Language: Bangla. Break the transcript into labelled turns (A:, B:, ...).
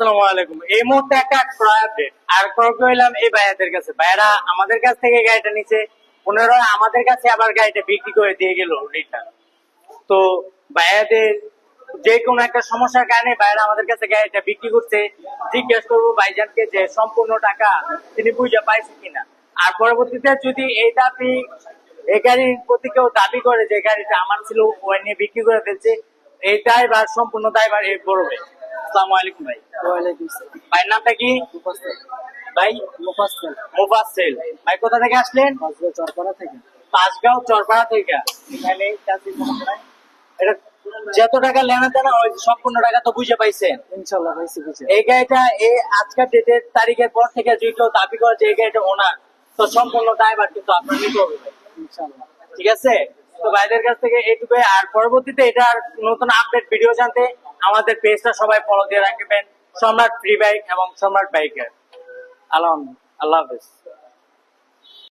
A: আসসালামু আলাইকুম। এই মুহূর্তে একটা ক্রয় আপডেট আর ক্রয় করলাম এই ভাইয়াদের কাছে। ভাইয়ারা আমাদের কাছ থেকে গাড়িটা নিচে, পুনরায় আমাদের কাছে আবার গাড়িটা বিক্রি করে দিয়ে গেল রিটার্ন। তো ভাইয়াদের যে কোনো একটা সমস্যার কারণে ভাইয়ারা আমাদের কাছে গাড়িটা বিক্রি করছে। জিজ্ঞেস করবো ভাইজানকে যে সম্পূর্ণ টাকা তিনি বুঝে পাইছে কিনা। আর পরবর্তীতে যদি এই দাবি এই গাড়ির প্রতি কেউ দাবি করে যে গাড়িটা আমার ছিল ওই নিয়ে বিক্রি করে ফেলছে, এই দায়ভার সম্পূর্ণ দায়ভার এই বড় ভাই। আসসালামু আলাইকুম ভাই।
B: ওয়ালাইকুম আসসালাম।
A: ভাইয়ের নামটা কি?
B: মুফাসসিল।
A: ভাই
B: মুফাসসিল।
A: মুফাসসিল। ভাই কোথা থেকে আসলেন?
B: পাঁচগাঁও চরপাড়া থেকে।
A: পাঁচগাঁও চরপাড়া থেকে। এখানে চাকরির সমস্যা নাই? এটা যত টাকা লেনা দেনা ওই সম্পূর্ণ টাকা তো বুঝে পাইছেন?
B: ইনশাআল্লাহ পাইছি বুঝে।
A: এই গাড়িটা এই আজকের ডেটের তারিখের পর থেকে যদি কেউ দাবি করে যে এই গাড়িটা ওনার, তো সম্পূর্ণ দায়ভার কিন্তু আপনার নিতে হবে ভাই।
B: ইনশাআল্লাহ।
A: ঠিক আছে? তো ভাইদের কাছ থেকে এইটুকু। আর পরবর্তীতে এটার নতুন আপডেট ভিডিও জানতে আমাদের পেজটা সবাই ফলো দিয়ে রাখবেন, সম্রাট ফ্রি বাইক এবং সম্রাট বাইকার। আল্লাহ আল্লাহ হাফেজ।